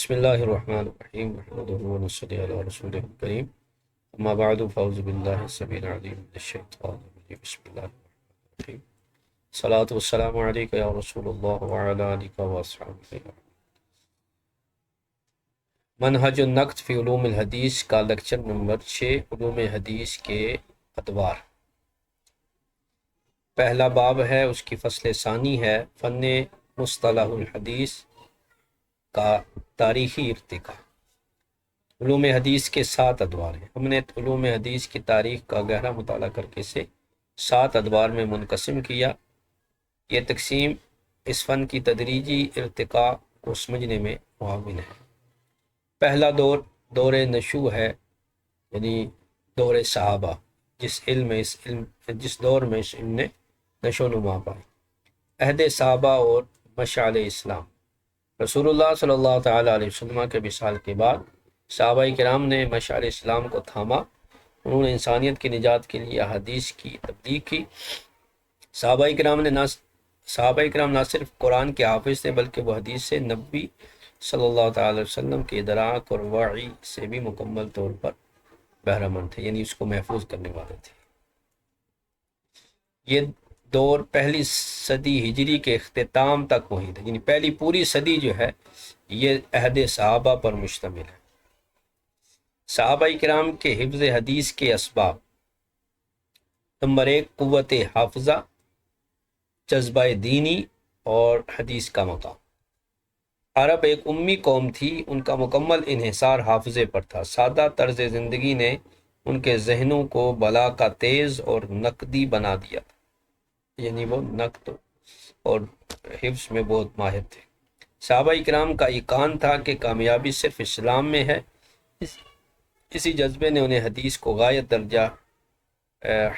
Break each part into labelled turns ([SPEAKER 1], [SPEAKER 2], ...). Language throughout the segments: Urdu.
[SPEAKER 1] بسم اللہ الرحمن الرحیم نحمدہ ونصلی علی رسولہ الکریم اما بعد فاعوذ باللہ السمیع العلیم من الشیطان الرجیم بسم اللہ الرحمن الرحیم صلاۃ والسلام علیک یا رسول اللہ وعلی آلک واصحابہ۔ منہج النقد فی علوم الحدیث کا لیکچر نمبر 6، علوم حدیث کے ادوار۔ پہلا باب ہے، اس کی فصل ثانی ہے، فن مصطلح الحدیث کا تاریخی ارتقاء۔ علوم حدیث کے 7 ادوار ہیں۔ ہم نے علوم حدیث کی تاریخ کا گہرا مطالعہ کر کے اسے 7 ادوار میں منقسم کیا۔ یہ تقسیم اس فن کی تدریجی ارتقاء کو سمجھنے میں معاون ہے۔ پہلا دور دور نشوء ہے، یعنی دور صحابہ، جس دور میں اس علم نے نشو و نما پائی۔ عہد صحابہ اور مشعل اسلام۔ رسول اللہ صلی اللہ تعالی علیہ وسلم کے وصال کے بعد صحابہ کرام نے مشعل اسلام کو تھاما۔ انہوں نے انسانیت کی نجات کے لیے احادیث کی تبلیغ کی۔ صحابہ کرام نہ صرف قرآن کے حافظ تھے، بلکہ وہ حدیث سے نبی صلی اللہ تعالی علیہ وسلم کے ادراک اور وعی سے بھی مکمل طور پر بہرہ مند تھے، یعنی اس کو محفوظ کرنے والے تھے۔ یہ دور پہلی صدی ہجری کے اختتام تک محیط ہے، یعنی پہلی پوری صدی جو ہے یہ عہد صحابہ پر مشتمل ہے۔ صحابہ کرام کے حفظ حدیث کے اسباب: نمبر 1، قوت حافظہ، جذبہ دینی اور حدیث کا مقام۔ عرب ایک امی قوم تھی، ان کا مکمل انحصار حافظے پر تھا۔ سادہ طرز زندگی نے ان کے ذہنوں کو بلا کا تیز اور نقدی بنا دیا، یعنی وہ نقد اور حفظ میں بہت ماہر تھے۔ صحابہ کرام کا ایقان تھا کہ کامیابی صرف اسلام میں ہے۔ اسی جذبے نے انہیں حدیث کو غایت درجہ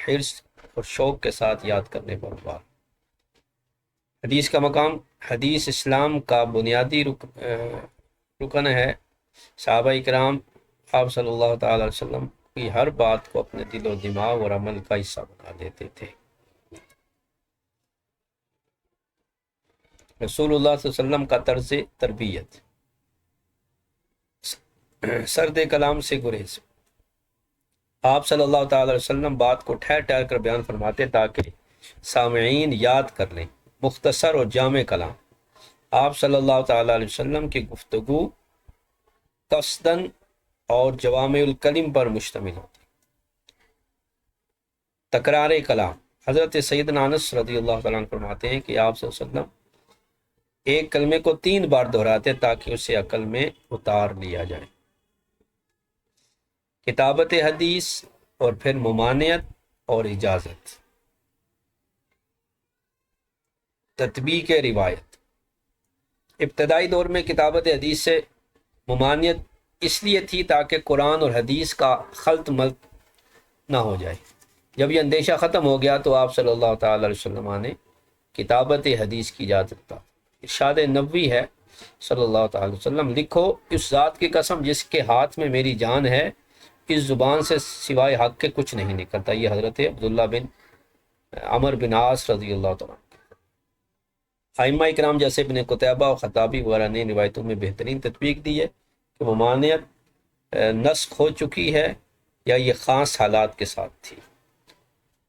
[SPEAKER 1] حرص اور شوق کے ساتھ یاد کرنے پر ابھارا۔ حدیث کا مقام: حدیث اسلام کا بنیادی رکن ہے۔ صحابہ کرام آپ صلی اللہ تعالی علیہ وسلم کی ہر بات کو اپنے دل و دماغ اور عمل کا حصہ بنا دیتے تھے۔ رسول اللہ صلی اللہ علیہ وسلم کا طرز تربیت: سرد کلام سے گریز۔ آپ صلی اللہ تعالی علیہ وسلم بات کو ٹھہر ٹھہر کر بیان فرماتے تاکہ سامعین یاد کر لیں۔ مختصر اور جامع کلام: آپ صلی اللہ تعالی علیہ وسلم کی گفتگو قصداً اور جوامع الکلم پر مشتمل ہوتی۔ تکرار کلام: حضرت سیدنا انس رضی اللہ تعالیٰ عنہ فرماتے ہیں کہ آپ صلی اللہ علیہ وسلم ایک کلمے کو 3 بار دہراتے تاکہ اسے عقل میں اتار لیا جائے۔ کتابت حدیث اور پھر ممانعت اور اجازت۔ تطبیق روایت: ابتدائی دور میں کتابت حدیث سے ممانعت اس لیے تھی تاکہ قرآن اور حدیث کا خلط ملط نہ ہو جائے۔ جب یہ اندیشہ ختم ہو گیا تو آپ صلی اللہ تعالی علیہ وسلم نے کتابت حدیث کی اجازت دی۔ ارشاد نبوی ہے صلی اللہ تعالی وسلم: لکھو، اس ذات کی قسم جس کے ہاتھ میں میری جان ہے، اس زبان سے سوائے حق کے کچھ نہیں نکلتا۔ یہ حضرت عبداللہ بن عمر بن عاص رضی اللہ تعالیٰ عنہ۔ ائمہ اکرام جیسے ابن قتیبہ اور خطابی وغیرہ نے روایتوں میں بہترین تطبیق دی ہے کہ ممانعت نسخ ہو چکی ہے یا یہ خاص حالات کے ساتھ تھی،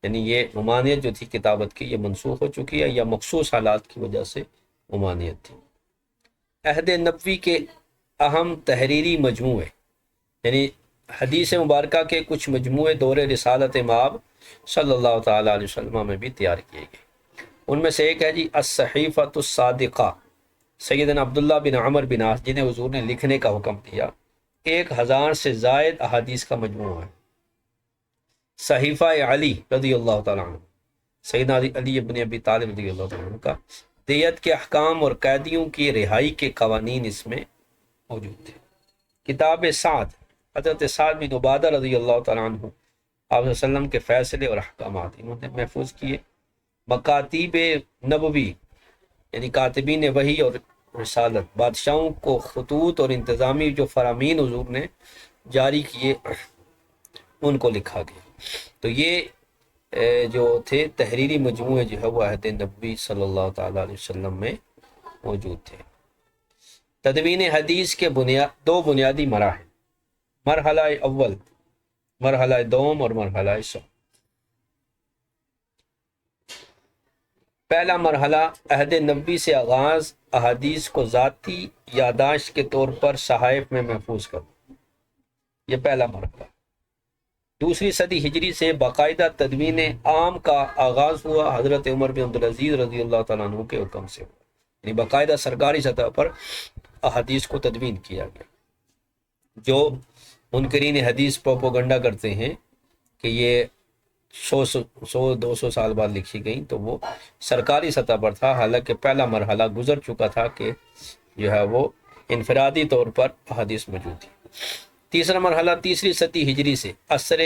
[SPEAKER 1] یعنی یہ ممانعت جو تھی کتابت کی یہ منسوخ ہو چکی ہے یا مخصوص حالات کی وجہ سے ممانعت تھی۔ عہد نبوی کے اہم تحریری مجموعے، یعنی حدیث مبارکہ کے کچھ مجموعے دور رسالت مآب صلی اللہ تعالی علیہ وسلم میں بھی تیار کیے گئے۔ ان میں سے ایک ہے الصحیفۃ الصادقہ، سیدنا عبداللہ بن عمر بن عاص جنہیں حضور نے لکھنے کا حکم دیا۔ 1000 سے زائد احادیث کا مجموعہ ہے۔ صحیفہ علی رضی اللہ تعالیٰ عنہ، سیدنا علی بن ابی طالب رضی اللہ تعالیٰ عنہ کا دیت کے احکام اور قیدیوں کی رہائی کے قوانین اس میں موجود تھے۔ کتاب سعد، حضرت سعد بن عبادہ رضی اللہ تعالیٰ عنہ آپ صلی اللہ علیہ وسلم کے فیصلے اور احکامات انہوں نے محفوظ کیے۔ مکاتیب نبوی، یعنی کاتبین وحی اور رسالت، بادشاہوں کو خطوط اور انتظامی جو فرامین حضور نے جاری کیے ان کو لکھا گیا۔ تو یہ جو تھے تحریری مجموعے جو ہے وہ عہد نبوی صلی اللہ تعالی علیہ وسلم میں موجود تھے۔ تدوین حدیث کے دو بنیادی مراحل، مرحلہ اول، مرحلہ دوم اور مرحلہ ثانی۔ پہلا مرحلہ عہد نبوی سے آغاز، احادیث کو ذاتی یادداشت کے طور پر صحائف میں محفوظ کرنا، یہ پہلا مرحلہ۔ دوسری صدی ہجری سے باقاعدہ تدوین عام کا آغاز ہوا، حضرت عمر بن عبدالعزیز رضی اللہ تعالیٰ عنہ کے حکم سے ہوا، یعنی باقاعدہ سرکاری سطح پر احادیث کو تدوین کیا گیا۔ جو منکرین حدیث پروپوگنڈا کرتے ہیں کہ یہ 100-200 سال بعد لکھی گئیں، تو وہ سرکاری سطح پر تھا، حالانکہ پہلا مرحلہ گزر چکا تھا کہ جو ہے وہ انفرادی طور پر احادیث موجود تھی۔ تیسرا مرحلہ تیسری صدی ہجری سے عصر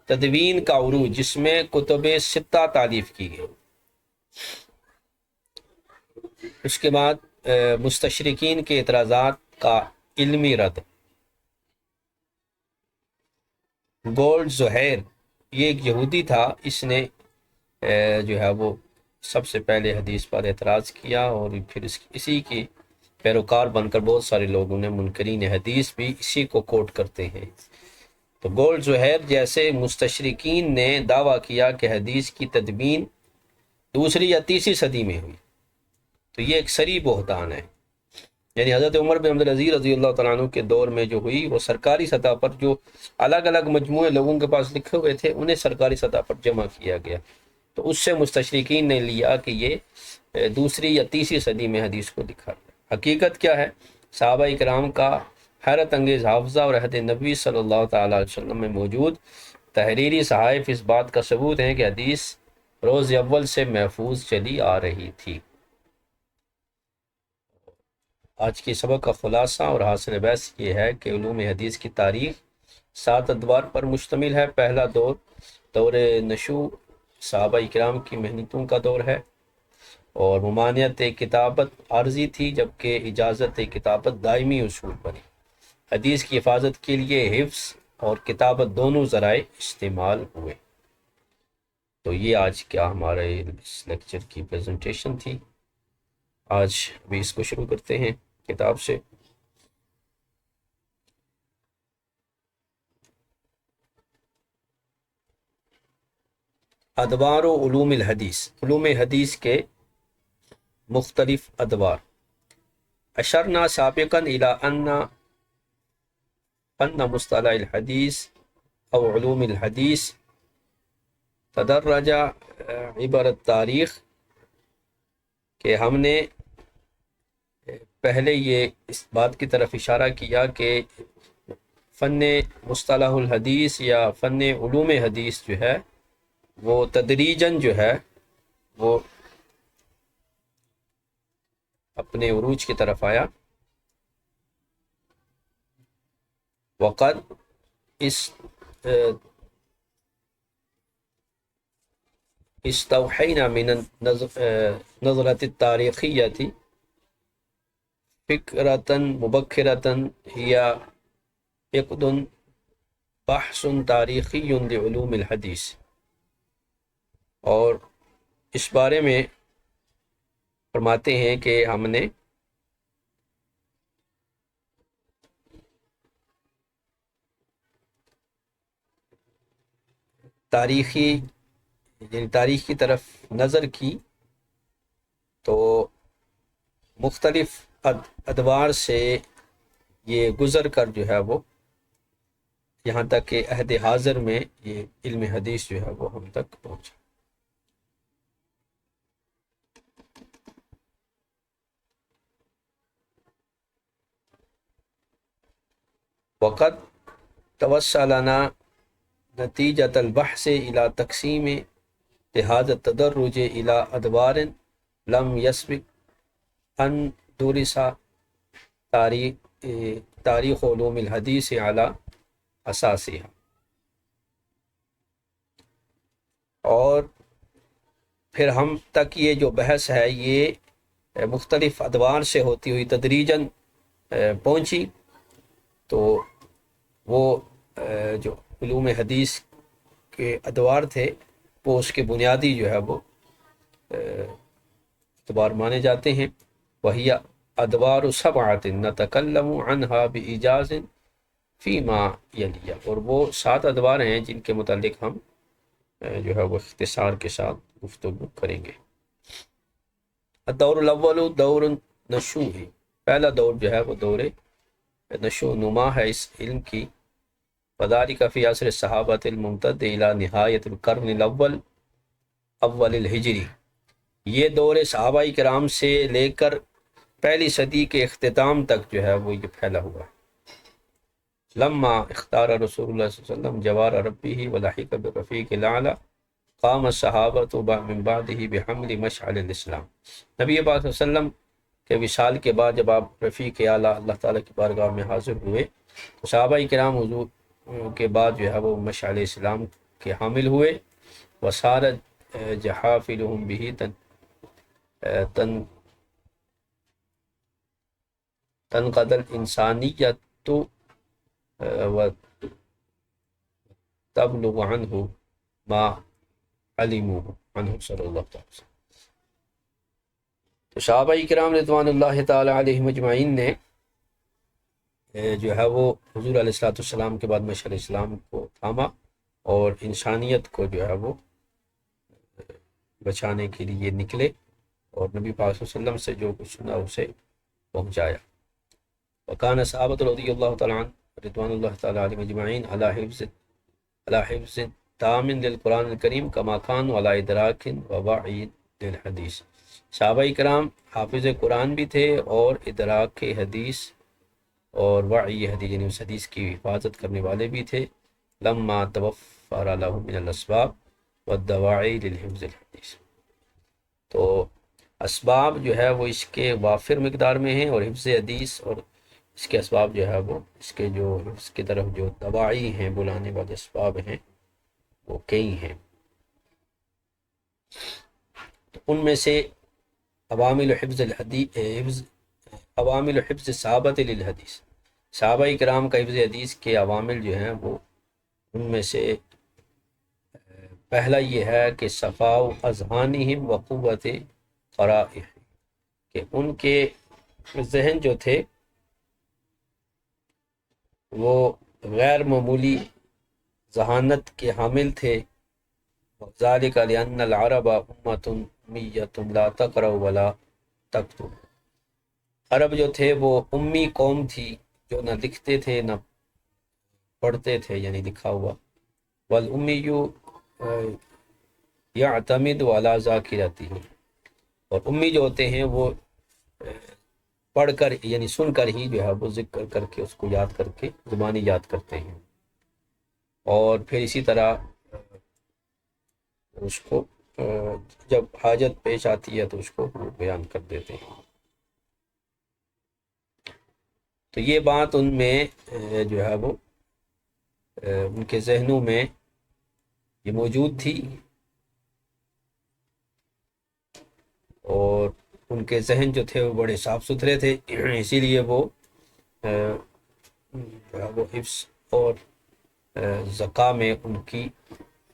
[SPEAKER 1] تدوین کا عروج، جس میں کتب ستہ تالیف کی گئی۔ اس کے بعد مستشرقین کے اعتراضات کا علمی رد۔ گولڈ زہیر، یہ ایک یہودی تھا، اس نے جو ہے وہ سب سے پہلے حدیث پر اعتراض کیا، اور پھر اسی کی پیروکار بن کر بہت سارے لوگوں نے، منکرین حدیث بھی اسی کو کوٹ کرتے ہیں۔ تو گولڈ زہیر جیسے مستشرقین نے دعویٰ کیا کہ حدیث کی تدوین دوسری یا تیسری صدی میں ہوئی، تو یہ ایک صریح بہتان ہے۔ یعنی حضرت عمر بن عبدالعزیز رضی اللہ تعالیٰ عنہ کے دور میں جو ہوئی، وہ سرکاری سطح پر جو الگ الگ مجموعے لوگوں کے پاس لکھے ہوئے تھے، انہیں سرکاری سطح پر جمع کیا گیا، تو اس سے مستشرقین نے لیا کہ یہ دوسری یا تیسری صدی میں حدیث کو لکھا گیا۔ حقیقت کیا ہے؟ صحابہ اکرام کا حیرت انگیز حافظہ اور عہد نبوی صلی اللہ تعالیٰ علیہ وسلم میں موجود تحریری صحائف اس بات کا ثبوت ہیں کہ حدیث روز اول سے محفوظ چلی آ رہی تھی۔ آج کی سبق کا خلاصہ اور حاصل بحث یہ ہے کہ علوم حدیث کی تاریخ 7 ادوار پر مشتمل ہے۔ پہلا دور دور نشو صحابہ اکرام کی محنتوں کا دور ہے، اور ممانعت کتابت عارضی تھی، جبکہ اجازت کتابت دائمی اصول بنی۔ حدیث کی حفاظت کے لیے حفظ اور کتابت دونوں ذرائع استعمال ہوئے۔ تو یہ آج کیا ہمارے اس لیکچر کی پریزنٹیشن تھی۔ آج بھی اس کو شروع کرتے ہیں کتاب سے۔ ادوار و علوم الحدیث، علوم حدیث کے مختلف ادوار۔ اشرنا سابقا الى ان فن مصطلح الحدیث او علوم الحدیث تدرج عبر التاریخ، کہ ہم نے پہلے یہ اس بات کی طرف اشارہ کیا کہ فن مصطلح الحدیث یا فن علوم حدیث جو ہے وہ تدریجاً جو ہے وہ اپنے عروج کی طرف آیا۔ وقد استوحینا من النظرة التاریخیة فکرة مبکرة ہی عقد بحث تاریخی لعلوم الحدیث، اور اس بارے میں فرماتے ہیں کہ ہم نے تاریخ کی طرف نظر کی، تو مختلف ادوار سے یہ گزر کر جو ہے وہ یہاں تک کہ عہد حاضر میں یہ علم حدیث جو ہے وہ ہم تک پہنچا۔ وقت توصلنا نتیجة البحث الى تقسیم لهذا التدرج الى ادوار لم يسبق ان درس تاریخ علوم الحدیث على اساسها، اور پھر ہم تک یہ جو بحث ہے یہ مختلف ادوار سے ہوتی ہوئی تدریجاً پہنچی، تو وہ جو علوم حدیث کے ادوار تھے وہ اس کے بنیادی جو ہے وہ ادوار مانے جاتے ہیں۔ وہی ادوار سبعۃ نتکلم عنہا بإیجاز فیما یلی، اور وہ 7 ادوار ہیں جن کے متعلق ہم جو ہے وہ اختصار کے ساتھ گفتگو کریں گے۔ الدور الاول دور نشو ہے، پہلا دور جو ہے وہ دور نشو و نما ہے اس علم کی۔ وذالک فی عصر الصحابۃ الممتد الی نہایت القرن الاول اول الہجری، یہ دور صحابہ کرام سے لے کر پہلی صدی کے اختتام تک جو ہے وہ یہ پھیلا ہوا ہے۔ لما اختار رسول اللہ صلی اللہ علیہ وسلم جوار ربہ ولحق بالرفیق الاعلی قام الصحابۃ من بعدہ بحمل مشعل الاسلام، نبی پاک صلی اللہ علیہ وسلم کے وصال کے بعد جب آپ رفیق اعلیٰ اللہ تعالیٰ کی بارگاہ میں حاضر ہوئے تو صحابہ کرام حضور کے بعد جو ہے وہ مشعل اسلام کے حامل ہوئے۔ وسارت جحافلہم بہ تنقض الانسانیت و تبلغ عنہ ما علموا عنہ صلی اللہ تعالی وسلم۔ تو صحابہ کرام رضوان اللہ تعالی علیہم اجمعین نے جو ہے وہ حضور علیہ الصلوۃ والسلام کے بعد مشعل اسلام کو تھاما اور انسانیت کو جو ہے وہ بچانے کے لیے نکلے اور نبی پاک صلی اللہ علیہ وسلم سے جو کچھ سنا اسے پہنچایا۔ وکان صحابۃ رضی اللہ تعالی عنہ رضوان اللہ تعالی علیہم اجمعین علی حفظ تام للقرآن الکریم کما کانوا علی ادراک و وعی للحدیث، صحابہ کرام حافظ قرآن بھی تھے اور ادراک حدیث اور وعی حدیث یعنی اس حدیث کی حفاظت کرنے والے بھی تھے۔ لما توفر لهم من الاسباب والدواعی للحفظ الحدیث، تو اسباب جو ہے وہ اس کے وافر مقدار میں ہیں اور حفظ حدیث اور اس کے اسباب جو ہے وہ اس کے جو حفظ کی طرف جو دواعی ہیں بلانے والے اسباب ہیں وہ کئی ہیں۔ تو ان میں سے عوامل حفظ الحدیث عوامل حفظ صحابۃ للحدیث، صحابہ کرام کا حفظ حدیث کے عوامل جو ہیں وہ ان میں سے پہلا یہ ہے کہ صفاء اذہانہم و قوت قرائہ، کہ ان کے ذہن جو تھے وہ غیر معمولی ذہانت کے حامل تھے۔ ذالک لأن العرب امۃ امیۃ لا تقرأ ولا تکتب، عرب جو تھے وہ امی قوم تھی جو نہ لکھتے تھے نہ پڑھتے تھے یعنی لکھا ہوا۔ والامی یعتمد علی ذاکرتہ، اور امی جو ہوتے ہیں وہ پڑھ کر یعنی سن کر ہی جو ہے وہ ذکر کر کے اس کو یاد کر کے زبانی یاد کرتے ہیں، اور پھر اسی طرح اس کو جب حاجت پیش آتی ہے تو اس کو بیان کر دیتے ہیں۔ تو یہ بات ان میں جو ہے وہ ان کے ذہنوں میں یہ موجود تھی، اور ان کے ذہن جو تھے وہ بڑے صاف ستھرے تھے، اسی لیے وہ حفظ اور ذکا میں ان کی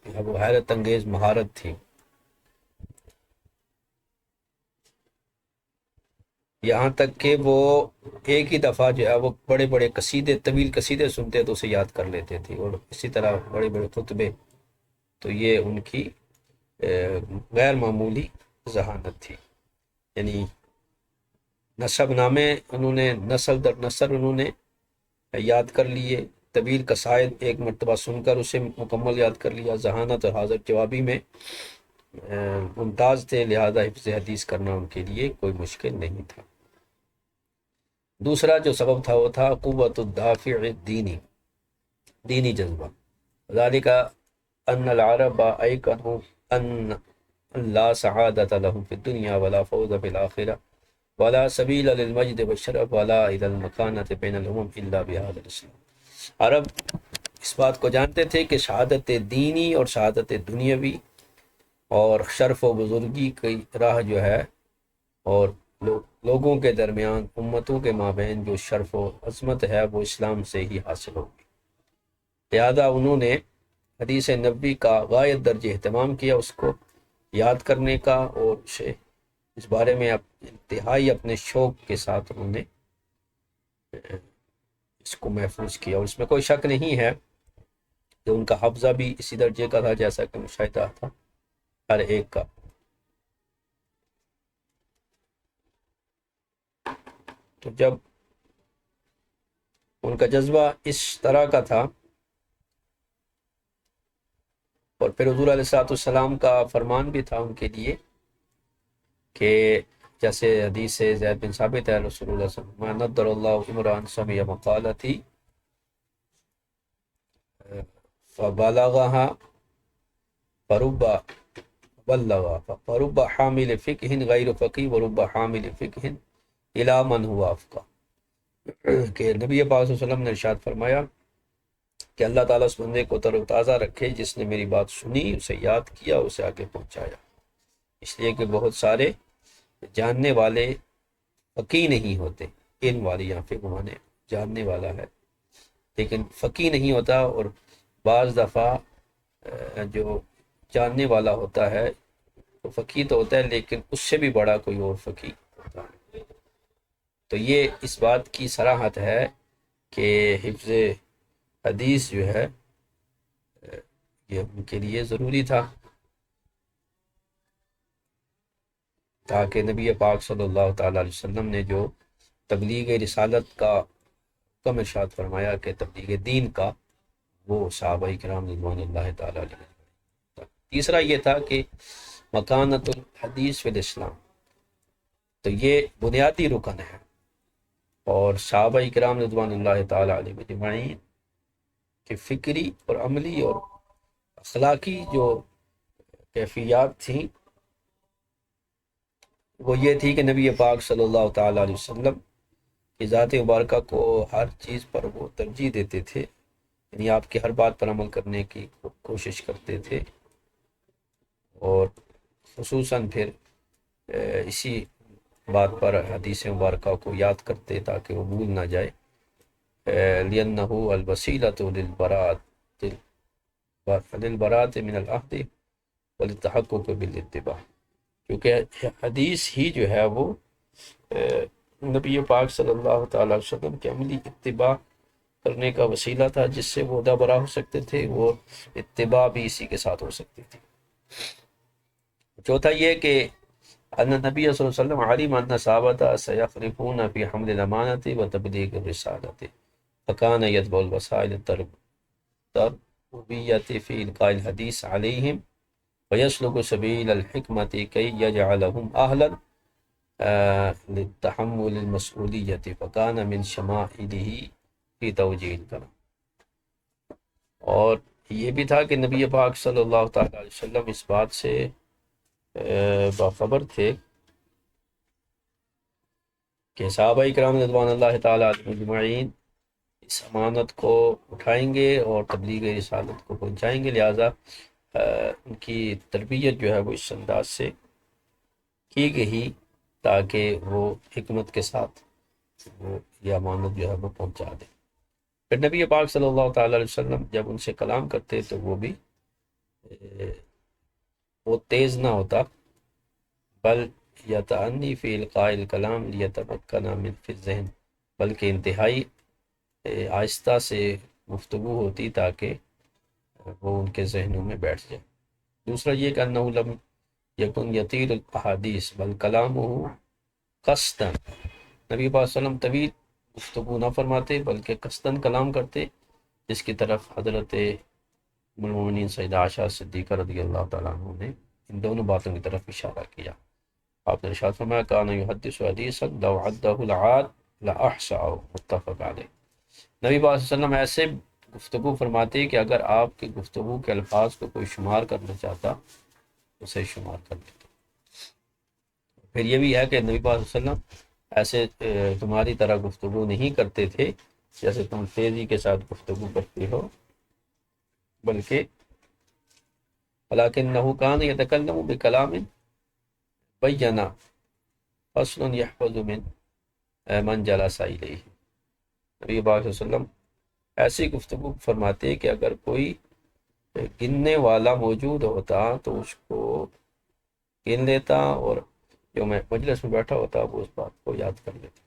[SPEAKER 1] وہ حیرت انگیز مہارت تھی۔ یہاں تک کہ وہ ایک ہی دفعہ جو ہے وہ بڑے بڑے قصیدے طویل قصیدے سنتے تو اسے یاد کر لیتے تھے، اور اسی طرح بڑے بڑے خطبے، تو یہ ان کی غیر معمولی ذہانت تھی، یعنی نسب نامے انہوں نے نسل در نسل انہوں نے یاد کر لیے، طویل قصائد ایک مرتبہ سن کر اسے مکمل یاد کر لیا، ذہانت اور حاضر جوابی میں ممتاز تھے، لہذا حفظ حدیث کرنا ان کے لیے کوئی مشکل نہیں تھا۔ دوسرا جو سبب تھا وہ تھا قوت الدافع دینی جذبہ، ذالک ان العرب ایقنوا ان لا سعادت لهم فی الدنیا ولا فوز فی الآخرہ ولا سبیل للمجد والشرف ولا الى المکانۃ بین الامم الا بهذا الاسلام، عرب اس بات کو جانتے تھے کہ شہادت دینی اور شہادت دنیاوی اور شرف و بزرگی کی راہ جو ہے اور لوگوں کے درمیان امتوں کے مابین جو شرف و عظمت ہے وہ اسلام سے ہی حاصل ہوگی، لہذا انہوں نے حدیث نبوی کا غایت درجہ اہتمام کیا، اس کو یاد کرنے کا اور اسے اس بارے میں انتہائی اپنے شوق کے ساتھ انہوں نے اس کو محفوظ کیا، اور اس میں کوئی شک نہیں ہے کہ ان کا حفظہ بھی اسی درجے کا تھا جیسا کہ مشاہدہ تھا ہر ایک کا۔ تو جب ان کا جذبہ اس طرح کا تھا، اور پھر حضور علیہ السلام کا فرمان بھی تھا ان کے لیے کہ جیسے حدیث سے زید بن ثابت ہے، رسول اللہ صلی اللہ علیہ وسلم نضر اللہ عمران سمع مقالتی فبلغها فرب بلغا فرب حامل فقہ غیر فقی ورب حامل فقہ الی من هو افقہ، کہ نبی پاک صلی اللہ علیہ وسلم نے ارشاد فرمایا کہ اللہ تعالیٰ اس بندے کو تر و تازہ رکھے جس نے میری بات سنی، اسے یاد کیا، اسے آگے پہنچایا۔ اس لیے کہ بہت سارے جاننے والے فقی نہیں ہوتے، علم والی یہاں پہ گمانے جاننے والا ہے لیکن فقی نہیں ہوتا، اور بعض دفعہ جو جاننے والا ہوتا ہے تو فقی تو ہوتا ہے لیکن اس سے بھی بڑا کوئی اور فقی ہوتا ہے۔ تو یہ اس بات کی صراحت ہے کہ حفظ حدیث جو ہے یہ ان کے لیے ضروری تھا، تاکہ نبی پاک صلی اللہ تعالیٰ علیہ وسلم نے جو تبلیغ رسالت کا حکم ارشاد فرمایا کہ تبلیغ دین کا، وہ صحابہ کرام رضوان اللہ تعالیٰ علیہ۔ تیسرا یہ تھا کہ مکانت الحدیث فی الاسلام، تو یہ بنیادی رکن ہے، اور صحابہ کرام رضوان اللہ تعالیٰ علیہ مجمعین کہ فکری اور عملی اور اخلاقی جو کیفیات تھیں وہ یہ تھی کہ نبی پاک صلی اللہ تعالیٰ علیہ وسلم کی ذات مبارکہ کو ہر چیز پر وہ ترجیح دیتے تھے، یعنی آپ کی ہر بات پر عمل کرنے کی کوشش کرتے تھے، اور خصوصاً پھر اسی بات پر حدیث مبارکہ کو یاد کرتے تاکہ وہ بھول نہ جائے، لِأَنَّهُ الْوَسِيلَةُ لِلْبَرَاءَةِ مِنَ الْعَهْدِ وَلِلتَّحَقُّقِ بِالِاتِّبَاعِ، کیونکہ حدیث ہی جو ہے وہ نبی پاک صلی اللہ تعالیٰ علیہ وسلم کے عملی اتباع کرنے کا وسیلہ تھا، جس سے وہ عہدہ برا ہو سکتے تھے، وہ اتباع بھی اسی کے ساتھ ہو سکتی تھی۔ چوتھا یہ کہ ان نبی صلی اللہ علیہ وسلم علم ان صحابہ سیخلفون فی حمل الامانۃ و تبلیغ الرسالۃ فکان یتبع الوسائل التربیۃ فی القاء الحدیث علیہم ویسلک سبیل الحکمۃ کی یجعلہم اہلا للتحمل المسئولیۃ فکان من شمائلہ فی توجیہ الکلام۔ اور یہ بھی تھا کہ نبی پاک صلی اللہ تعالیٰ علیہ وسلم اس بات سے باخبر تھے کہ صحابہ کرام رضوان اللہ تعالیٰ علیہ مجمعین اس امانت کو اٹھائیں گے اور تبلیغ رسالت کو پہنچائیں گے، لہٰذا ان کی تربیت جو ہے وہ اس انداز سے کی گئی تاکہ وہ حکمت کے ساتھ وہ یہ امانت جو ہے وہ پہنچا دیں۔ پھر نبی پاک صلی اللہ تعالیٰ علیہ وسلم جب ان سے کلام کرتے تو وہ بھی وہ تیز نہ ہوتا، بل یتعنی فی القاء الکلام لیتمکن من فی الذہن، بلکہ انتہائی آہستہ سے گفتگو ہوتی تاکہ وہ ان کے ذہنوں میں بیٹھ جائے۔ دوسرا یہ کہ انہ لم یکن یطیل الاحادیث بل کلامہ قصدا، نبی پاک صلی اللہ علیہ وسلم طویل گفتگو نہ فرماتے بلکہ قصداً کلام کرتے، جس کی طرف حضرت ام المؤمنین سیدہ عائشہ صدیقہ رضی اللہ تعالیٰ عنہ نے ان دونوں باتوں کی طرف اشارہ کیا۔ آپ نے ارشاد فرمایا کان یحدث حدیثا لو عدہ العاد لاحصاه، متفق علیہ۔ نبی پاک صلی اللہ علیہ وسلم ایسے گفتگو فرماتے کہ اگر آپ کی گفتگو کے الفاظ کو کوئی شمار کرنا چاہتا اسے شمار کر لیتا۔ پھر یہ بھی ہے کہ نبی پاک صلی اللہ علیہ وسلم ایسے تمہاری طرح گفتگو نہیں کرتے تھے جیسے تم تیزی کے ساتھ گفتگو کرتے ہو، بلکہ ولکنہ کان یتکلم بکلام بینا فصل یحفظ من جلس الیہ۔ نبی پاک صلی اللہ علیہ وسلم ایسی گفتگو فرماتے کہ اگر کوئی گننے والا موجود ہوتا تو اس کو گن لیتا اور جو میں مجلس میں بیٹھا ہوتا وہ اس بات کو یاد کر لیتا.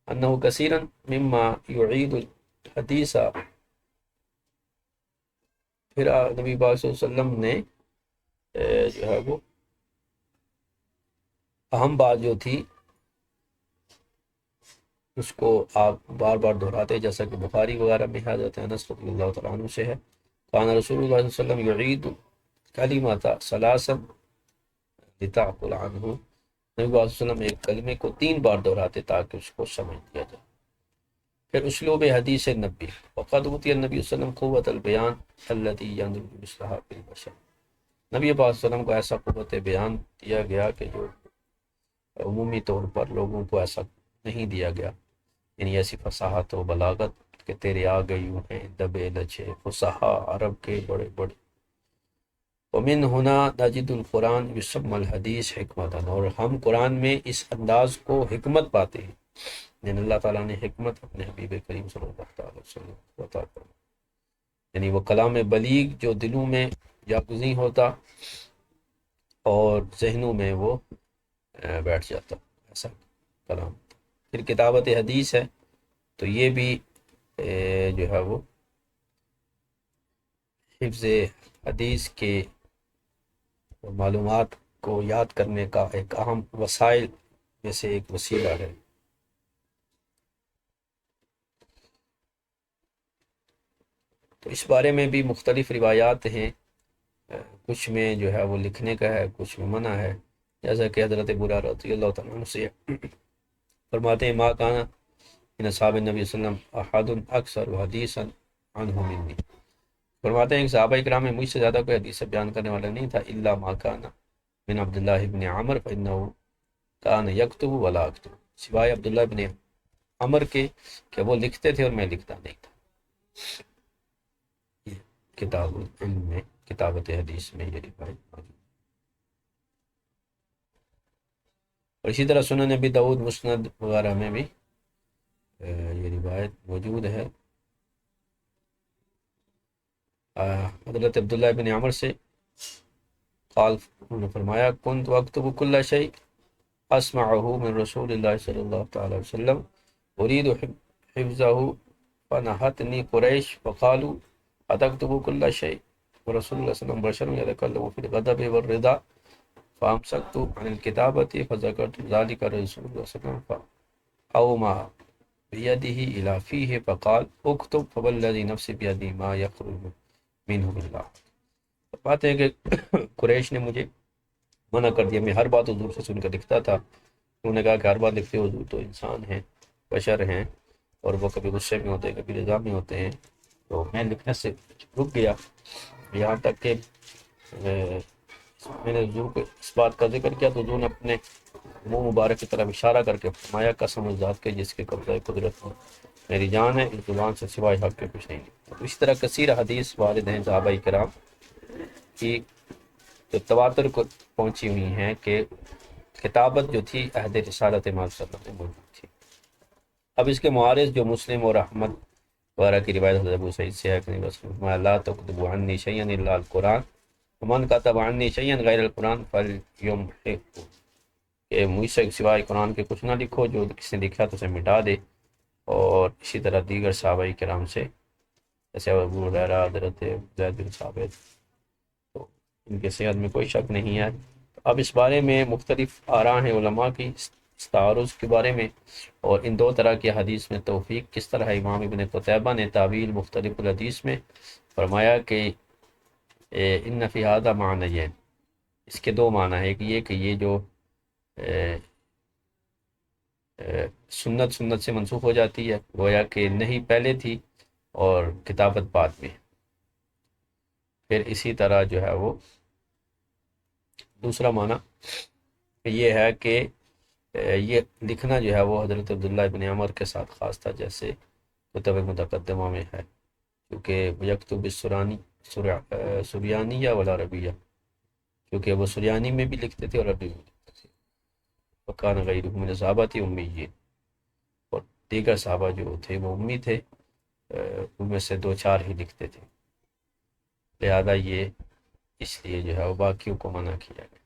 [SPEAKER 1] انه کثیرا مما یعید الحدیث. پھر نبی پاک صلی اللہ علیہ وسلم نے جو ہے وہ اہم بات جو تھی اس کو آپ بار بار دہراتے، جیسا کہ بخاری وغیرہ میں حضرت انس رضی اللہ تعالیٰ عنہ سے ہے، کان رسول اللہ صلی اللہ علیہ وسلم یعید کلمۃ ثلاثا لتعقل عنہ. نبی صلی اللہ علیہ وسلم ایک کلمے کو 3 بار دہراتے تاکہ اس کو سمجھ لیا جائے. پھر اسلوب حدیث نبی. وقد اوتی النبی صلی اللہ علیہ وسلم قوت البیان الذی یندرج مثلها فی البشر. نبی پاک صلی اللہ علیہ وسلم کو ایسا قوت بیان دیا گیا کہ جو عمومی طور پر لوگوں کو ایسا نہیں دیا گیا، یعنی ایسی فصاحت و بلاغت کہ تیرے آگے یوں ہیں دبے لچے فصحا عرب کے بڑے بڑے. ومن ہنا نجد القرآن یسمى الحدیث حکمتا. اور ہم قرآن میں اس انداز کو حکمت پاتے ہیں، یعنی اللہ تعالیٰ نے حکمت اپنے حبیب کریم صلی اللہ علیہ وسلم کو عطا فرمائی، یعنی وہ کلام بلیغ جو دلوں میں یقظی ہوتا اور ذہنوں میں وہ بیٹھ جاتا، ایسا کلام. پھر کتابت حدیث ہے تو یہ بھی جو ہے وہ حفظ حدیث کے معلومات کو یاد کرنے کا ایک اہم وسائل میں سے ایک وسیلہ ہے. تو اس بارے میں بھی مختلف روایات ہیں، کچھ میں جو ہے وہ لکھنے کا ہے، کچھ میں منع ہے. جیسا کہ حضرت برا رضی اللہ تعالیٰ عنہ سے فرماتے ہیں ما کان من اصحاب النبی صلی اللہ علیہ وسلم احد اکثر حدیثا عنہ منی. فرماتے ہیں کہ صحابہ کرام میں مجھ سے زیادہ کوئی حدیث بیان کرنے والا نہیں تھا، الا ما کان من عبداللہ ابن عمر فانہ کان یکتب ولا اکتب. سوائے عبداللہ ابن عمر کے کہ وہ لکھتے تھے اور میں لکھتا نہیں تھا. یہ کتاب العلم میں کتابت حدیث میں یہ روایت موجود. اور اسی طرح سنن نبی داؤد مسند وغیرہ میں بھی یہ روایت موجود ہے. حضرت عبداللہ بن عمر سے قال انہوں نے فرمایا کنت اکتب کل شیء اسمعه من رسول اللہ صلی اللہ تعالی وسلم اريد حفظه فنهتني قریش فقالوا اتكتب كل شيء ورسول اللہ صلی اللہ علیہ وسلم بشر يتكلم في الغضب والرضا فامسكت عن الكتابة فذكرت ذلك رسول اللہ صلی اللہ علیہ وسلم فأومع بيده إلى فيه فقال اكتب فوالذي نفسي بيده ما يخرج منه بالله. بات ہے کہ قریش نے مجھے منع کر دیا، میں ہر بات حضور سے سن کر لکھتا تھا. انہوں نے کہا کہ ہر بات لکھتے حضور تو انسان ہیں، بشر ہیں، اور وہ کبھی غصے میں ہوتے ہیں کبھی رضا میں ہوتے ہیں. تو میں لکھنے سے رک گیا یہاں تک کہ میں نے حضور کو اس بات کا ذکر کیا تو حضور نے اپنے منہ مبارک کی طرف اشارہ کر کے فرمایا قسم اس ذات کے جس کے قبضہ قدرت میں میری جان ہے، اس زبان سے سوائے حق کے کچھ نہیں. اس طرح کثیر حدیث وارد ہیں صحابہ کرام کی جو تواتر کو پہنچی ہوئی ہیں کہ کتابت جو تھی عہد رسالت امام صلی اللہ علیہ وسلم میں موجود تھی. اب اس کے معارض جو مسلم اور احمد وغیرہ کی روایت حضرت ابو سعید سے ہے کہ لا تکتبوا عنی شیئا الا القرآن ومن کتب عنی شیئا غیر القرآن فلیمحقه، کہ مجھ سے سوائے قرآن کے کچھ نہ لکھو، جو کسی نے لکھا تو اسے مٹا دے. اور اسی طرح دیگر صحابہ کرام سے جیسے ابو ہریرہ، حضرت زید بن ثابت، تو ان کے صحت میں کوئی شک نہیں ہے. اب اس بارے میں مختلف آراء ہیں علماء کی اس تعارض کے بارے میں، اور ان دو طرح کی حدیث میں توفیق کس طرح ہے. امام ابن قتیبہ نے تعویل مختلف الحدیث میں فرمایا کہ ان فی ھذا معنیین، اس کے 2 معنی ہے. ایک یہ کہ یہ جو سنت سے منسوخ ہو جاتی ہے، گویا کہ نہیں پہلے تھی اور کتابت بعد میں. پھر اسی طرح جو ہے وہ دوسرا معنی یہ ہے کہ یہ لکھنا جو ہے وہ حضرت عبداللہ ابن عمر کے ساتھ خاص تھا، جیسے کتب متقدمہ میں ہے، کیونکہ یکتب سریانیہ ولا ربیہ، کیونکہ وہ سریانی میں بھی لکھتے تھے اور عربی میں لکھتے تھے. وکان غیرہ من الصحابہ امیین، اور دیگر صحابہ جو تھے وہ امی تھے، ان میں سے 2-4 ہی لکھتے تھے. لہذا یہ اس لیے جو ہے وہ باقیوں کو منع کیا گیا.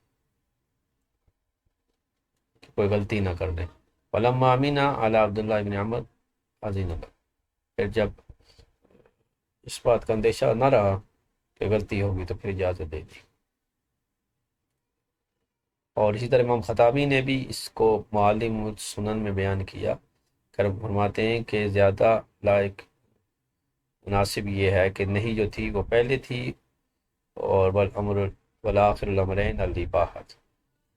[SPEAKER 1] کوئی غلطی نہ کر دیں۔ فلما امنا علی عبداللہ ابن عمر اذن له، پھر جب اس بات کا اندیشہ نہ رہا کہ غلطی ہوگی تو پھر اجازت دے دی۔ اور اسی طرح امام خطابی نے بھی اس کو معالم سنن میں بیان کیا کر فرماتے ہیں کہ زیادہ لائق مناسب یہ ہے کہ نہیں جو تھی وہ پہلے تھی، اور والامر والآخر الامرین الاباحۃ،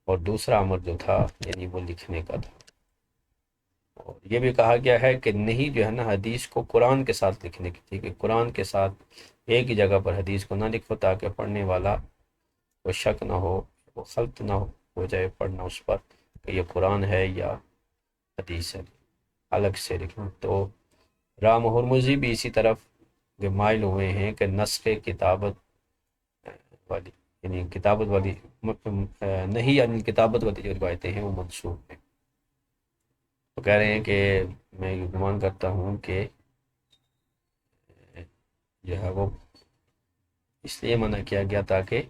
[SPEAKER 1] اور دوسرا امر جو تھا یعنی وہ لکھنے کا تھا۔ اور یہ بھی کہا گیا ہے کہ نہیں جو ہے نا حدیث کو قرآن کے ساتھ لکھنے کی تھی، کہ قرآن کے ساتھ ایک ہی جگہ پر حدیث کو نہ لکھو تاکہ پڑھنے والا وہ شک نہ ہو، وہ خلط نہ ہو جائے پڑھنا اس پر کہ یہ قرآن ہے یا حدیث ہے، الگ سے لکھنا۔ تو رام ہرمزی بھی اسی طرف مائل ہوئے ہیں کہ نسخ کتابت والی یعنی کتابت والی نہیں، یعنی کتابت والی جو روایتیں ہیں وہ منسوخ ہیں۔ تو کہہ رہے ہیں کہ میں یہ گمان کرتا ہوں کہ جو ہے وہ اس لیے منع کیا گیا تاکہ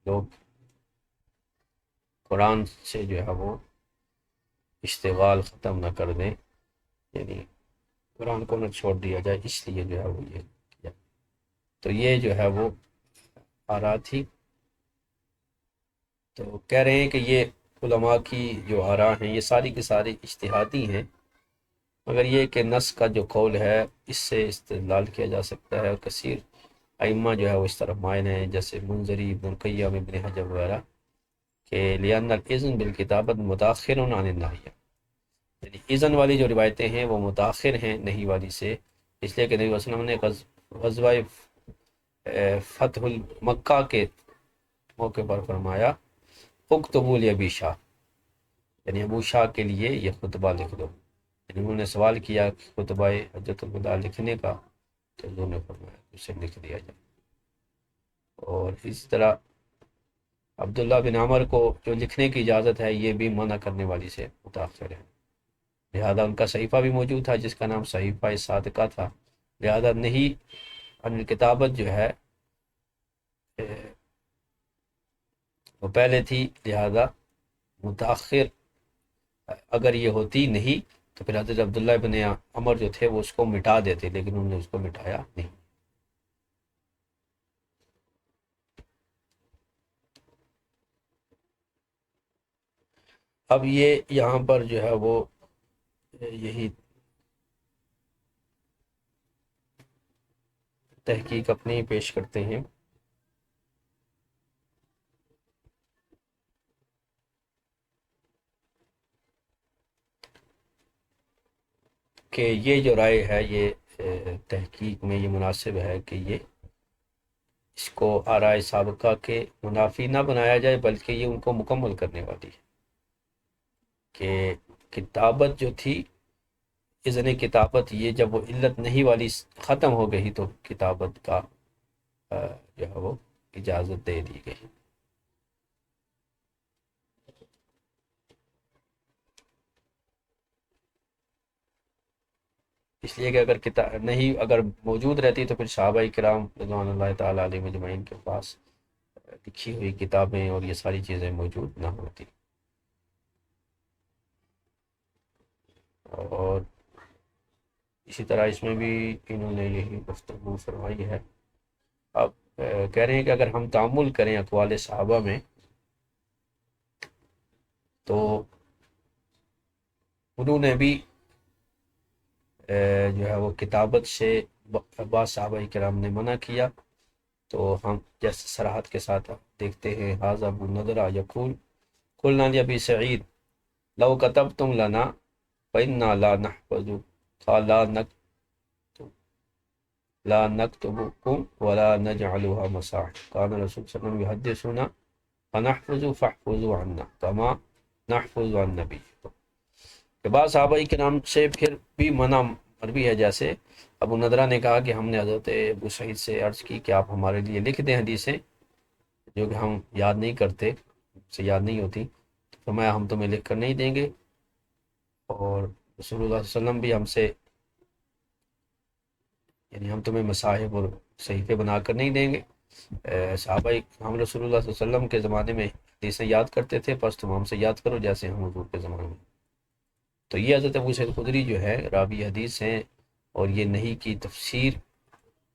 [SPEAKER 1] لوگ قرآن سے جو ہے وہ اشتغال ختم نہ کر دیں، یعنی قرآن کو نہ چھوڑ دیا جائے، اس لیے جو ہے وہ یہ کیا۔ تو یہ جو ہے وہ آراء تھی۔ تو کہہ رہے ہیں کہ یہ علماء کی جو آراء ہیں یہ ساری کی ساری اجتہادی ہیں، مگر یہ کہ نص کا جو قول ہے اس سے استدلال کیا جا سکتا ہے، اور کثیر ائمہ جو ہے وہ اس طرف مائل ہیں، جیسے منذری، ابن القیم، ابن حجر وغیرہ، کہ لأن الاذن بالکتابت متاخر عن النہی، یعنی اذن والی جو روایتیں ہیں وہ متاخر ہیں نہیں والی سے، اس لیے کہ نبی صلی اللہ علیہ وسلم نے غزوہ فتح مکہ کے موقع پر فرمایا اکتبوا لابی شاہ، یعنی ابو شاہ کے لیے یہ خطبہ لکھ دو، یعنی انہوں نے سوال کیا کہ خطبہ حجۃ الوداع لکھنے کا، تو انہوں نے فرمایا اسے لکھ دیا جائے۔ اور اس طرح عبداللہ بن عمر کو جو لکھنے کی اجازت ہے یہ بھی منع کرنے والی سے متاخر ہے، لہذا ان کا صحیفہ بھی موجود تھا جس کا نام صحیفہ صادقہ تھا، لہذا نہیں ان کتابت جو ہے وہ پہلے تھی، لہذا متاخر اگر یہ ہوتی نہیں تو پھر حضرت عبداللہ بن عمر جو تھے وہ اس کو مٹا دیتے، لیکن انہوں نے اس کو مٹایا نہیں۔ اب یہ یہاں پر جو ہے وہ یہی تحقیق اپنی پیش کرتے ہیں کہ یہ جو رائے ہے یہ تحقیق میں یہ مناسب ہے کہ یہ اس کو آراء سابقہ کے منافی نہ بنایا جائے، بلکہ یہ ان کو مکمل کرنے والی ہے، کہ کتابت جو تھی اذن کتابت یہ جب وہ علت نہیں والی ختم ہو گئی تو کتابت کا جو ہے وہ اجازت دے دی گئی۔ اس لیے کہ اگر کتاب نہیں اگر موجود رہتی تو پھر صحابہ کرام رضوان اللہ تعالیٰ علیہ مجمعین کے پاس لکھی ہوئی کتابیں اور یہ ساری چیزیں موجود نہ ہوتی۔ اور اسی طرح اس میں بھی انہوں نے یہی گفتگو فرمائی ہے۔ اب کہہ رہے ہیں کہ اگر ہم تأمل کریں اقوال صحابہ میں تو انہوں نے بھی جو ہے وہ کتابت سے بعض صحابہ کرام نے منع کیا، تو ہم جیسے صراحت کے ساتھ دیکھتے ہیں حاذا ابو نضرہ یقول قلنا لأبی سعید لو کتبتم لنا فإنا لا نحفظ قال لا نكتبكم ولا نجعلها مصاحف كان رسول صلی اللہ علیہ وسلم يحدثنا فنحفظ فاحفظوا عنا كما نحفظ عن النبي، کہ بعض صحابہ کرام سے پھر بھی منع مروی ہے، جیسے ابو نضرہ نے کہا کہ ہم نے حضرت ابو سعید سے عرض کی کہ آپ ہمارے لیے لکھ دیں حدیثیں جو کہ ہم یاد نہیں کرتے، سے یاد نہیں ہوتی، تو فرمایا ہم تمہیں لکھ کر نہیں دیں گے، اور رسول اللہ صلی اللہ علیہ وسلم بھی ہم سے یعنی ہم تمہیں مصاحف اور صحیفے بنا کر نہیں دیں گے، صحابہ ہم رسول اللہ صلی اللہ علیہ وسلم کے زمانے میں حدیثیں یاد کرتے تھے، پس تم ہم سے یاد کرو جیسے ہم حضور کے زمانے میں۔ تو یہ حضرت ابو سعید خدری جو ہے راوی حدیث ہیں، اور یہ نہیں کی تفسیر،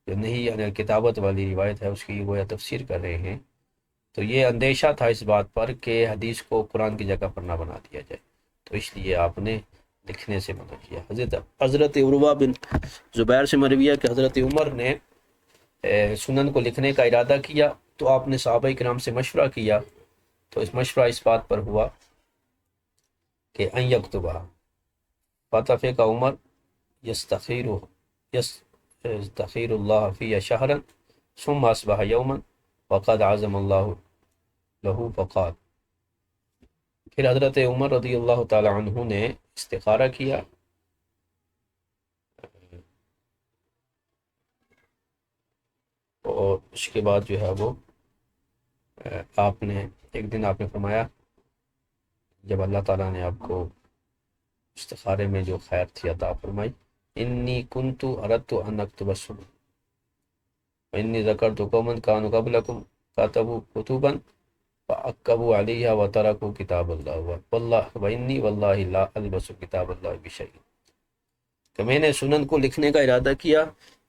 [SPEAKER 1] جو نہیں یعنی کتابت والی روایت ہے اس کی وہ تفسیر کر رہے ہیں۔ تو یہ اندیشہ تھا اس بات پر کہ حدیث کو قرآن کی جگہ پر نہ بنا دیا جائے، تو اس لیے آپ نے لکھنے سے منع کیا۔ حضرت عروہ بن زبیر سے مروی ہے کہ حضرت عمر نے سنن کو لکھنے کا ارادہ کیا، تو آپ نے صحابہ کرام سے مشورہ کیا، تو اس مشورہ اس بات پر ہوا کہ ان یکتبہ فتح کا عمر یستخیر اللہ فی شہرا ثم اصبح یوما وقد عزم اللہ لہو فقال۔ پھر حضرت عمر رضی اللہ تعالی عنہ نے استخارہ کیا، اور اس کے بعد جو ہے وہ آپ نے ایک دن آپ نے فرمایا، جب اللہ تعالیٰ نے آپ کو استخارے میں جو خیر تھی عطا فرمائی، انی کنت اردت ان اکتب الصبح وانی ذکرت قوما كانوا قبلكم كتبوا كتبا فعقبوا عليها وتركوا كتاب الله والله وانی والله لا البس کتاب اللہ بشیء، کہ میں نے سنن کو لکھنے کا ارادہ کیا،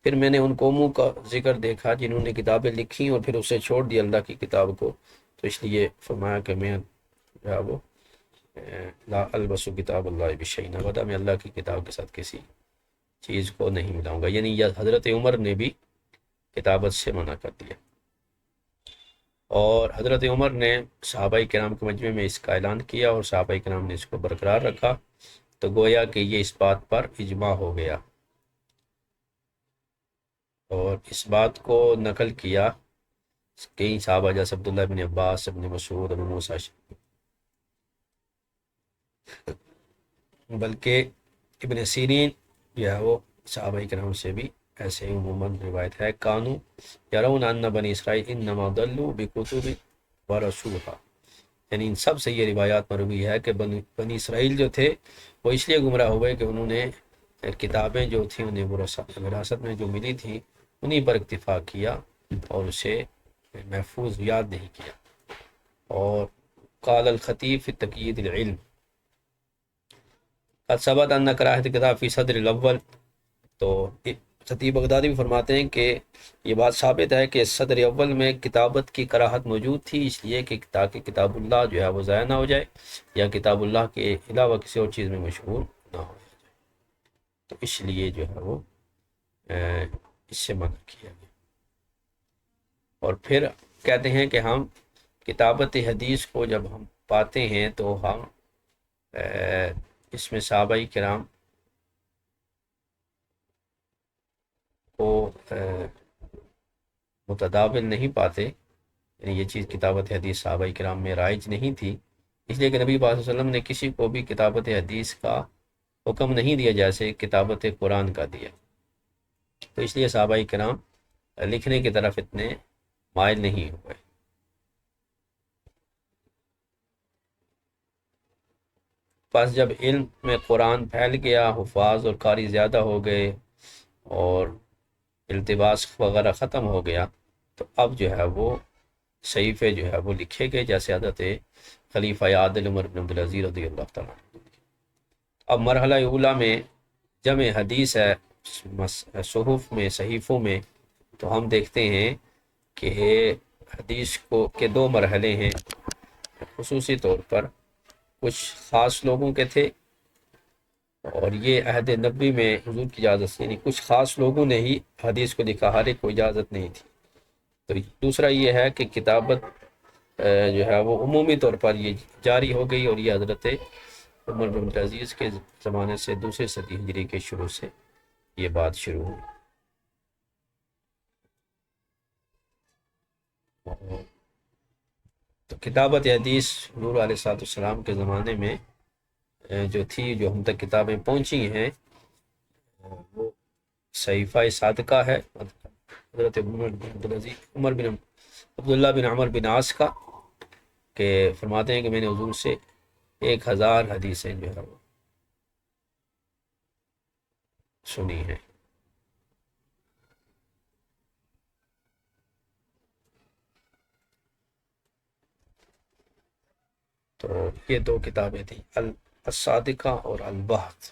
[SPEAKER 1] پھر میں نے ان قوموں کا ذکر دیکھا جنہوں نے کتابیں لکھی اور پھر اسے چھوڑ دیا اللہ کی کتاب کو، تو اس لیے فرمایا کہ میں جو ہے وہ لا البس کتاب اللہ بشیء، نہ میں اللہ کی کتاب کے ساتھ کسی چیز کو نہیں ملاؤں گا، یعنی یہ حضرت عمر نے بھی کتابت سے منع کر دیا۔ اور حضرت عمر نے صحابہ کرام کے مجمع میں اس کا اعلان کیا اور صحابہ کرام نے اس کو برقرار رکھا، تو گویا کہ یہ اس بات پر اجماع ہو گیا، اور اس بات کو نقل کیا کئی صحابہ جیسے عبداللہ بن عباس، ابن مسعود، ابو موسیٰ، بلکہ ابن سیرین جو ہے وہ صحابہ کرام سے بھی ایسے عموماً روایت ہے، کانو یرون ان بنی اسرائیل انما ضلوا بکتب ورثوها، یعنی ان سب سے یہ روایات مروی ہے کہ بنی اسرائیل جو تھے وہ اس لیے گمراہ ہوئے کہ انہوں نے کتابیں جو تھیں انہیں وراثت میں جو ملی تھیں انہیں پر اکتفا کیا اور اسے محفوظ یاد نہیں کیا۔ اور قال الخطیب فی تقیید العلم قد ثبت ان کراہت کتاب فی صدر الاول، تو خطیب بغدادی بھی فرماتے ہیں کہ یہ بات ثابت ہے کہ صدر اول میں کتابت کی کراہت موجود تھی، اس لیے کہ تاکہ کتاب اللہ جو ہے وہ ضائع نہ ہو جائے یا کتاب اللہ کے علاوہ کسی اور چیز میں مشغول نہ ہو جائے، تو اس لیے جو ہے وہ اس سے منع کیا گیا۔ اور پھر کہتے ہیں کہ ہم کتابت حدیث کو جب ہم پاتے ہیں تو ہم اس میں صحابہ کرام کو متداول نہیں پاتے، یعنی یہ چیز کتابت حدیث صحابہ کرام میں رائج نہیں تھی، اس لیے کہ نبی پاک صلی اللہ علیہ وسلم نے کسی کو بھی کتابت حدیث کا حکم نہیں دیا جیسے کتابت قرآن کا دیا، تو اس لیے صحابہ کرام لکھنے کی طرف اتنے مائل نہیں ہوئے۔ پس جب علم میں قرآن پھیل گیا، حفاظ اور قاری زیادہ ہو گئے اور التباس وغیرہ ختم ہو گیا، تو اب جو ہے وہ صحیفے جو ہے وہ لکھے گئے، جیسے حضرت خلیفہ عادل عمر بن عبدالعزیز رضی اللہ تعالیٰ عنہ۔ اب مرحلہ اولا میں جمع حدیث ہے صحف میں، صحیفوں میں، تو ہم دیکھتے ہیں کہ حدیث کو کے دو مرحلے ہیں، خصوصی طور پر کچھ خاص لوگوں کے تھے، اور یہ عہد نبوی میں حضور کی اجازت سے، یعنی کچھ خاص لوگوں نے ہی حدیث کو لکھا، ہر ایک کو اجازت نہیں تھی۔ تو دوسرا یہ ہے کہ کتابت جو ہے وہ عمومی طور پر یہ جاری ہو گئی، اور یہ حضرت عمر بن عبدالعزیز کے زمانے سے دوسری صدی ہجری کے شروع سے یہ بات شروع ہوئی۔ تو کتابت حدیث حضور علیہ الصلوۃ والسلام کے زمانے میں جو تھی، جو ہم تک کتابیں پہنچی ہیں، وہ صحیفہ صادقہ ہے حضرت عمر بن عبداللہ بن عمر بن عاص کا، کہ فرماتے ہیں کہ میں نے حضور سے 1000 حدیثیں جو ہے وہ سنی ہیں۔ تو یہ دو کتابیں تھیں، الصادقہ اور البحث،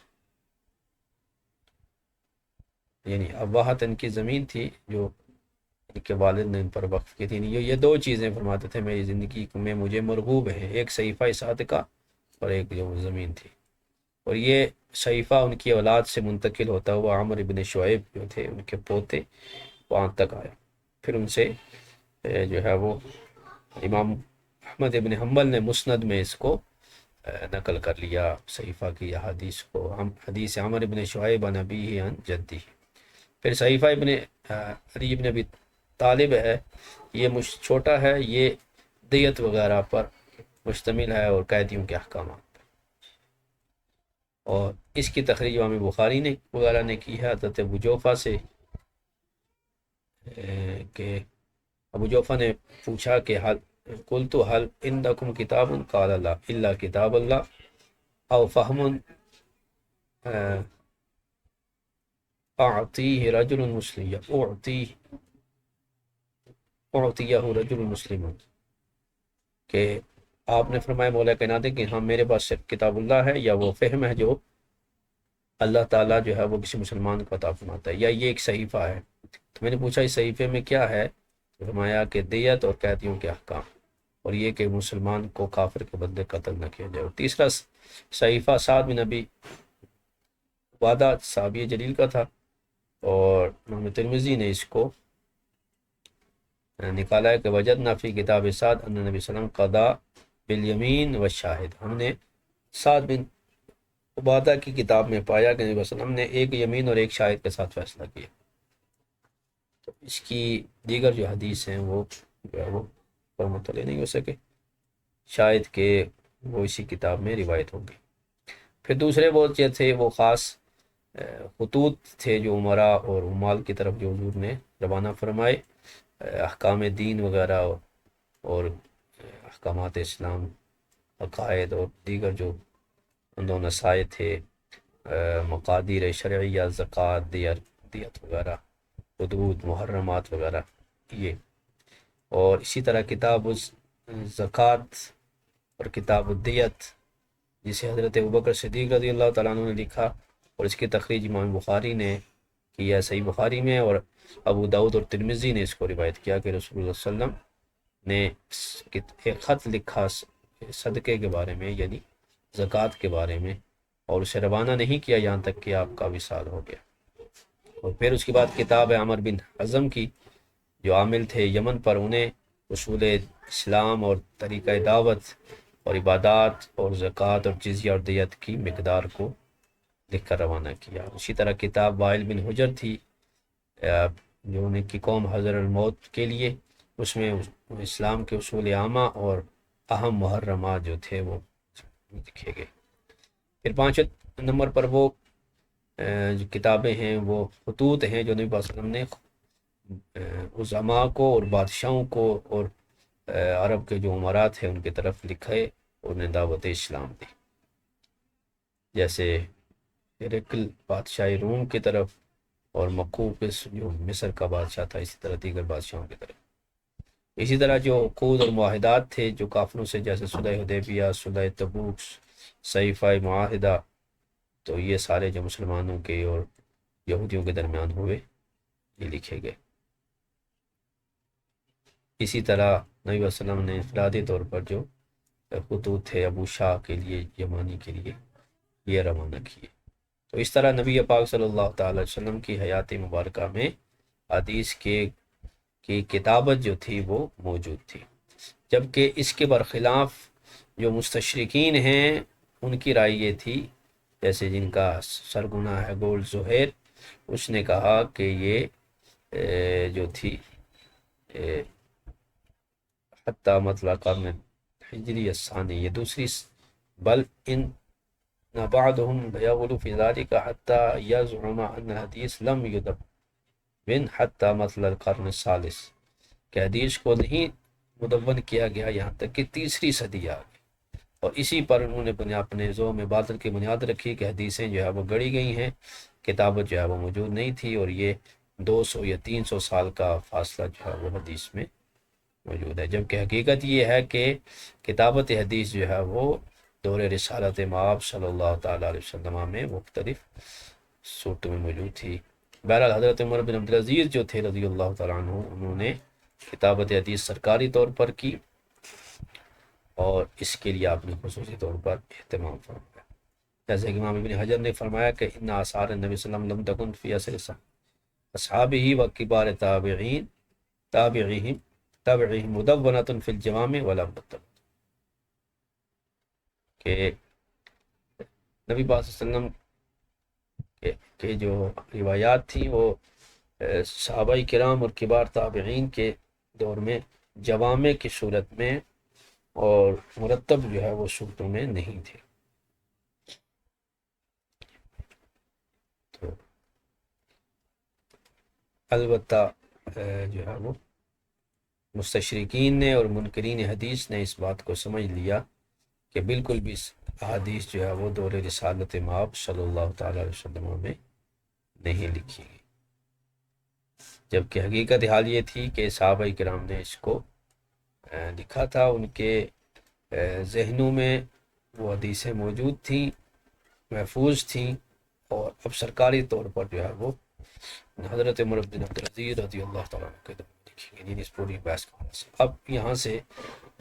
[SPEAKER 1] یعنی اباحت ان کی زمین تھی جو ان کے والد نے ان پر وقف کی تھی۔ یہ دو چیزیں فرماتے تھے میری زندگی میں مجھے مرغوب ہیں، ایک صحیفہ صادقہ اور ایک جو زمین تھی۔ اور یہ صحیفہ ان کی اولاد سے منتقل ہوتا ہوا عمر ابن شعیب جو تھے ان کے پوتے وہاں تک آیا، پھر ان سے جو ہے وہ امام احمد ابن حنبل نے مسند میں اس کو نقل کر لیا صحیفہ کی حدیث کو، حدیث عمر ابن شعیب عن ابیہ عن جدہ۔ پھر صحیفہ ابن علی ابن ابی طالب ہے، یہ چھوٹا ہے، یہ دیت وغیرہ پر مشتمل ہے اور قیدیوں کے احکامات، اور اس کی تخریج امام بخاری نے وغیرہ نے کی ہے حضرت ابو جوفہ سے، کہ ابو جوفہ نے پوچھا کہ قلت حل عندکم کتاب قال لا الا کتاب اللہ او فہم اعطیہ رجل مسلم یا اعطیہ رجل مسلم، کہ آپ نے فرمایا مولا کائنات کہ ہاں میرے پاس صرف کتاب اللہ ہے، یا وہ فہم ہے جو اللہ تعالیٰ جو ہے وہ کسی مسلمان کو عطا فرماتا ہے، یا یہ ایک صحیفہ ہے۔ تو میں نے پوچھا اس صحیفے میں کیا ہے؟ تو فرمایا کہ دیت اور قیدیوں کے احکام، اور یہ کہ مسلمان کو کافر کے بدلے قتل نہ کیا جائے۔ اور تیسرا صحیفہ سعد بن ابی عبادہ صحابی جلیل کا تھا، اور امام ترمذی نے اس کو نکالا ہے کہ وجدنا فی کتاب سعد ان نبی صلی اللہ علیہ وسلم قضا بالیمین والشاہد، ہم نے سعد بن عبادہ کی کتاب میں پایا کہ نبی صلی اللہ علیہ وسلم نے ایک یمین اور ایک شاہد کے ساتھ فیصلہ کیا۔ تو اس کی دیگر جو حدیث ہیں وہ جو ہے وہ پر مطلع نہیں ہو سکے، شاید کہ وہ اسی کتاب میں روایت ہوگی۔ پھر دوسرے وہ جو تھے وہ خاص خطوط تھے جو عمرا اور عمال کی طرف جو حضور نے روانہ فرمائے، احکام دین وغیرہ اور احکامات اسلام، عقائد اور دیگر جو دو نصائح تھے، مقادیر شرعیہ، زکوٰۃ، دیت وغیرہ، حدود، محرمات وغیرہ یہ، اور اسی طرح کتاب الزکوٰۃ اور کتاب الدیت جسے حضرت ابوبکر صدیق رضی اللہ تعالیٰ عنہ نے لکھا، اور اس کی تخریج امام بخاری نے کیا صحیح بخاری میں، اور ابو داؤد اور ترمذی نے اس کو روایت کیا کہ رسول اللہ صلی اللہ علیہ وسلم نے ایک خط لکھا صدقے کے بارے میں، یعنی زکوٰۃ کے بارے میں، اور اسے روانہ نہیں کیا یہاں تک کہ آپ کا وصال ہو گیا۔ اور پھر اس کے بعد کتاب عمر بن حزم کی، جو عامل تھے یمن پر، انہیں اصول اسلام اور طریقہ دعوت اور عبادات اور زکوٰۃ اور جزیہ اور دیت کی مقدار کو لکھ کر روانہ کیا۔ اسی طرح کتاب وائل بن حجر تھی جو ان کی قوم حضر الموت کے لیے، اس میں اسلام کے اصول عامہ اور اہم محرمات جو تھے وہ لکھے گئے۔ پھر 5 نمبر پر وہ جو کتابیں ہیں وہ خطوط ہیں جو نبی صلی اللہ علیہ وسلم نے عظماء کو اور بادشاہوں کو اور عرب کے جو عمرات ہیں ان کی طرف لکھے، انہیں دعوت اسلام دی، جیسے ہرقل بادشاہ روم کی طرف، اور مقوقس جو مصر کا بادشاہ تھا، اسی طرح دیگر بادشاہوں کی طرف۔ اسی طرح جو عقود اور معاہدات تھے جو کافروں سے، جیسے صلح حدیبیہ، صلح تبوک، صحیفہ معاہدہ، تو یہ سارے جو مسلمانوں کے اور یہودیوں کے درمیان ہوئے یہ لکھے گئے۔ اسی طرح نبی صلی اللہ علیہ وسلم نے انفرادی طور پر جو خطوط تھے ابو شاہ کے لیے، یمانی کے لیے، یہ روانہ کیے۔ تو اس طرح نبی پاک صلی اللہ تعالی علیہ وسلم کی حیات مبارکہ میں حدیث کی کتابت جو تھی وہ موجود تھی، جبکہ اس کے برخلاف جو مستشرقین ہیں ان کی رائے یہ تھی، جیسے جن کا سرگناہ ہے گول زہیر، اس نے کہا کہ یہ جو تھی حتیٰ مطلع قرن ہجری الثانی، یہ دوسری، بل ان بعضهم يغلو في ذلك حتى يزعم ان الحديث لم يدب من حتى مطلع القرن الثالث، کہ حدیث کو نہیں مدون کیا گیا یہاں تک کہ تیسری صدی آ گئی، اور اسی پر انہوں نے اپنے ذوم باطل کی بنیاد رکھی کہ حدیثیں جو ہے وہ گڑی گئی ہیں، کتابت جو ہے وہ موجود نہیں تھی، اور یہ 200 یا 300 سال کا فاصلہ جو ہے وہ حدیث میں موجود ہے، جبکہ حقیقت یہ ہے کہ کتابت حدیث جو ہے وہ دور رسالت مآب صلی اللہ تعالیٰ علیہ وسلم میں مختلف صورتوں میں موجود تھی۔ بہرحال حضرت عمر بن عبدالعزیز جو تھے رضی اللہ تعالیٰ عنہ، انہوں نے کتابت حدیث سرکاری طور پر کی، اور اس کے لیے آپ نے خصوصی طور پر اہتمام فرمایا، جیسے کہ امام ابن حجر نے فرمایا کہ ان آثار نبی صلی اللہ علیہ وسلم لم تکن فی اثر اصحابہ و کبار تابعیہم مدونۃ فی الجوامع ولم تکتب، کہ نبی پاک صلی اللہ علیہ وسلم کے جو روایات تھیں وہ صحابہ کرام اور کبار تابعین کے دور میں جوامع کی صورت میں اور مرتب جو ہے وہ صورتوں میں نہیں تھے۔ تو البتہ جو ہے وہ مستشرقین نے اور منکرین حدیث نے اس بات کو سمجھ لیا کہ بالکل بھی احادیث جو ہے وہ دور رسالت مآب صلی اللہ تعالیٰ علیہ وسلم میں نہیں لکھی گئی، جبکہ حقیقت حال یہ تھی کہ صحابہ کرام نے اس کو لکھا تھا، ان کے ذہنوں میں وہ حدیثیں موجود تھیں، محفوظ تھیں، اور اب سرکاری طور پر جو ہے وہ حضرت عمر بن عبدالعزیز رضی اللہ تعالیٰ عنہ کے دور میں لکھی گئی، اس پوری بحث کا حصہ۔ اب یہاں سے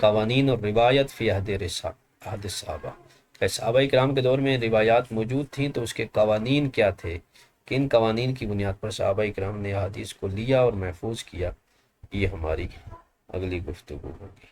[SPEAKER 1] قوانین اور روایت فی عہد صحابہ، صحابہ کرام کے دور میں روایات موجود تھیں تو اس کے قوانین کیا تھے، کن قوانین کی بنیاد پر صحابہ کرام نے حدیث کو لیا اور محفوظ کیا، یہ ہماری اگلی گفتگو ہوگی۔